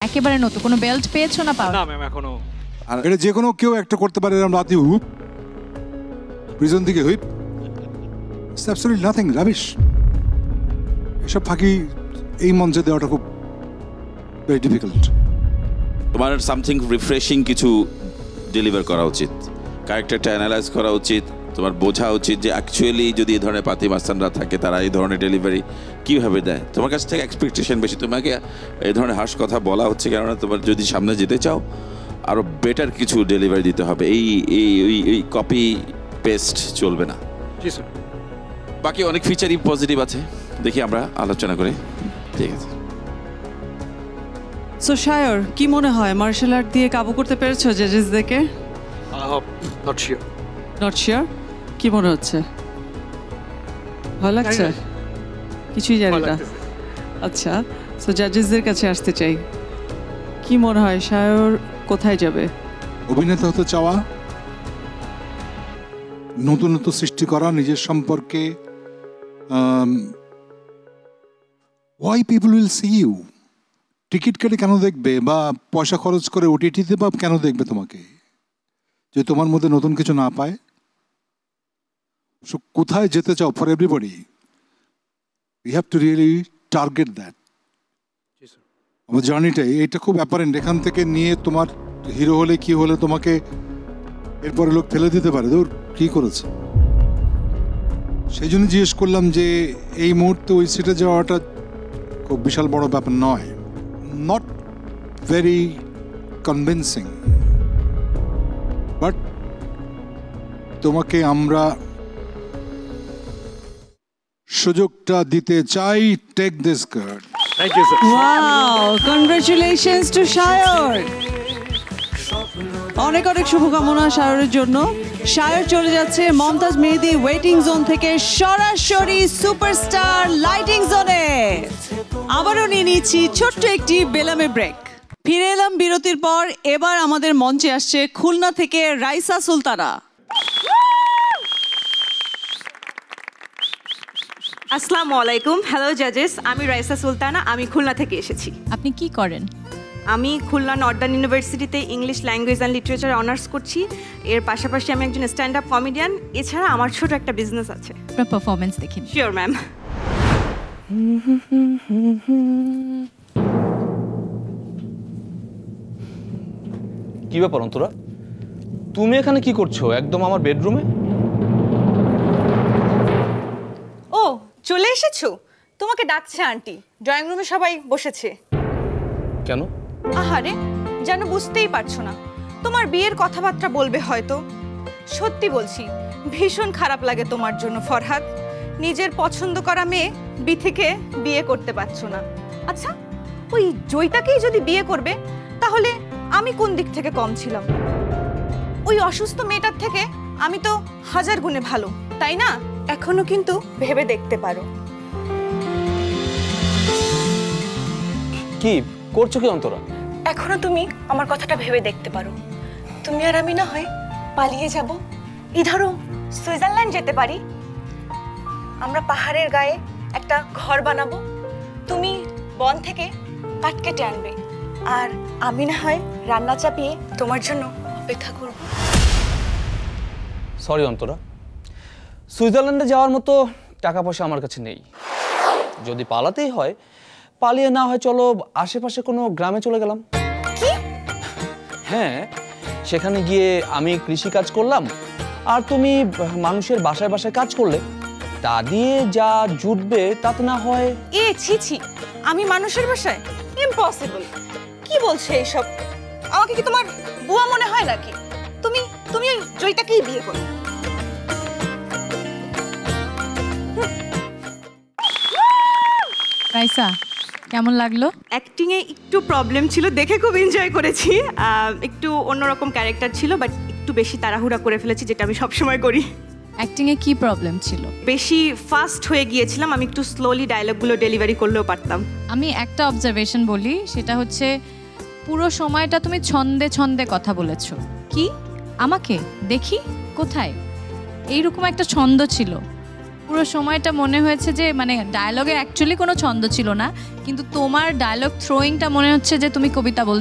একেবারে নতুন, কোনো বেল্ট পেয়েছো না পাও? না ম্যাম এখনো। আর এটা যে কোনো কেউ একটা করতে পারে, এরকম রাতে হুপ প্রিজন থেকে whip, it's absolutely nothing, rubbish. এসব ফাঁকি এই মঞ্চে দেওয়াটা খুব ভেরি ডিফিকাল্ট। তোমার সামথিং রিফ্রেশিং কিছু ডেলিভার করা উচিত, ক্যারেক্টারটা অ্যানালাইজ করা উচিত, তোমার বোঝা উচিত যে অ্যাকচুয়ালি যদি এই ধরনের পাতি মাস্তানরা থাকে তারা এই ধরনের ডেলিভারি কীভাবে দেয়। তোমার কাছ থেকে এক্সপেকটেশন বেশি, তোমাকে এই ধরনের হার্শ কথা বলা হচ্ছে কেননা তোমার যদি সামনে যেতে চাও আরও বেটার কিছু ডেলিভারি দিতে হবে। এই কপি পেস্ট চলবে না। জি স্যার। বাকি অনেক ফিচারই পজিটিভ আছে, দেখি আমরা আলোচনা করি। ঠিক আছে। সো শায়র, কি মনে হয় মার্শাল আর্ট দিয়ে কাবু করতে পেরেছো জাজেসদেরকে? Not sure. Not sure? কি মনে হচ্ছে? ভালো লাগছে? কিছুই জানি না। আচ্ছা, সো জাজেসদের কাছে আসতে চাই। কি মনে হয় শায়র কোথায় যাবে? অভিনেতা হতে চাওয়া, নতুনত্ব সৃষ্টি করা নিজের সম্পর্কে। Why people will see you? Ticket কেটে কেন দেখবে, বা পয়সা খরচ করে ওটিটিতে বা কেন দেখবে তোমাকে, যে তোমার মধ্যে নতুন কিছু না পায়? কোথায় যেতে চাও for everybody, you have to really target that. আমার জার্নিটাই এটা খুব অ্যাপারেন্ট। এখান থেকে নিয়ে তোমার হিরো হলে কি হলে তোমাকে এরপরে লোক ফেলে দিতে পারে, তোর কি করেছে। সেই জন্য জিজ্ঞেস করলাম যে এই মুহূর্তে ওই সিটে যাওয়াটা খুব বিশাল বড় ব্যাপার নয়, নট ভেরি কনভিন্সিং, বাট তোমাকে আমরা সুযোগটা দিতে চাই। Take this card. Thank you sir. Wow, congratulations to Shayar. অনেক অনেক শুভকামনা শায়রের জন্য। শায়র চলে যাচ্ছে মমতাজ মেহেদি ওয়েটিং জোন থেকে সরাসরি সুপারস্টার লাইটিং জোনে। আবারও নিয়ে নিচ্ছি ছোট্ট একটি বেলামে ব্রেক। ফিরে এলাম বিরতির পর। এবার আমাদের মঞ্চে আসছে খুলনা থেকে রাইসা সুলতানা। আসসালামু আলাইকুম। হ্যালো জাজেস, আমি রাইসা সুলতানা, আমি খুলনা থেকে এসেছি। আপনি কি করেন? আমি খুলনা নর্দার্ন ইউনিভার্সিটিতে English language and literature honours করছি। এর পাশাপাশি আমি একজন স্ট্যান্ড আপ কমেডিয়ান। এছাড়া আমার ছোট একটা বিজনেস আছে। আপনার পারফরমেন্স দেখি। Sure ma'am. কি ব্যাপার অন্তরা, তুমি এখানে কি করছো একদম আমার বেডরুমে? ও, চলে এসেছো? তোমাকে ডাকছে আন্টি। ড্রয়িং রুমে সবাই বসেছে। কেন? আহারে, যেন বুঝতেই পারছো না। তোমার বিয়ের কথাবার্তা বলবে হয়তো। সত্যি বলছি, ভীষণ খারাপ লাগে তোমার জন্য ফরহাদ। নিজের পছন্দ করা মেয়ে থেকে বিয়ে করতে পারছো না। আচ্ছা, ওই জয়িতাকেই যদি বিয়ে করবে তাহলে আমি কোন দিক থেকে কম ছিলাম? ওই অসুস্থ মেয়েটার থেকে আমি তো 1000 গুণে ভালো, তাই না? এখনো কিন্তু ভেবে দেখতে পারো। কি করছো কি অন্তরা? এখনো তুমি আমার কথাটা ভেবে দেখতে পারো। তুমি আর আমি না হয় পালিয়ে যাব। এই ধরো সুইজারল্যান্ড যেতে পারি। আমরা পাহাড়ের গায়ে একটা ঘর বানাবো। তুমি বন থেকে কাঠ কেটে আনবে, আর আমি না হয় রান্না চাপিয়ে তোমার জন্য অপেক্ষা করব। সরি অন্তরা, সুইজারল্যান্ডে যাওয়ার মতো টাকা পয়সা আমার কাছে নেই। যদি পালাতেই হয় পালিয়ে না হয় চলো আশেপাশে কোনো গ্রামে চলে গেলাম। কি? হ্যাঁ, সেখানে গিয়ে আমি কৃষি কাজ করলাম আর তুমি মানুষের বাসায় বাসায় কাজ করলে, তা দিয়ে যা জুটবে তাতে না হয়। এ ছি ছি, আমি মানুষের বাসায়? ইম্পসিবল। কি বলছো এইসব? আমাকে কি তোমার বুয়া মনে হয় নাকি? তুমি তুমি ওই জয়িতাকেই বিয়ে করো। রাইসা, কেমন লাগলো? অ্যাক্টিং এ একটু প্রবলেম ছিল, দেখে খুব এনজয় করেছি। একটু অন্যরকম ক্যারেক্টার ছিল, বাট একটু বেশি তাড়াহুড়া করে ফেলেছি, যেটা আমি সবসময় করি। অ্যাক্টিং এ কি প্রবলেম ছিল? বেশি ফাস্ট হয়ে গিয়েছিলাম। আমি একটু স্লোলি ডায়লগগুলো ডেলিভারি করলেও পারতাম। আমি একটা অবজারভেশন বলি, সেটা হচ্ছে পুরো সময়টা তুমি ছন্দে ছন্দে কথা বলেছো। কি? আমাকে দেখি কোথায়? এইরকম একটা ছন্দ ছিল। পুরো সময়টা মনে হয়েছে যে মানে ডায়লগে অ্যাকচুয়ালি কোনো ছন্দ ছিল না, কিন্তু তোমার ডায়লগ থ্রোয়িংটা মনে হচ্ছে যে তুমি কবিতা বলছো।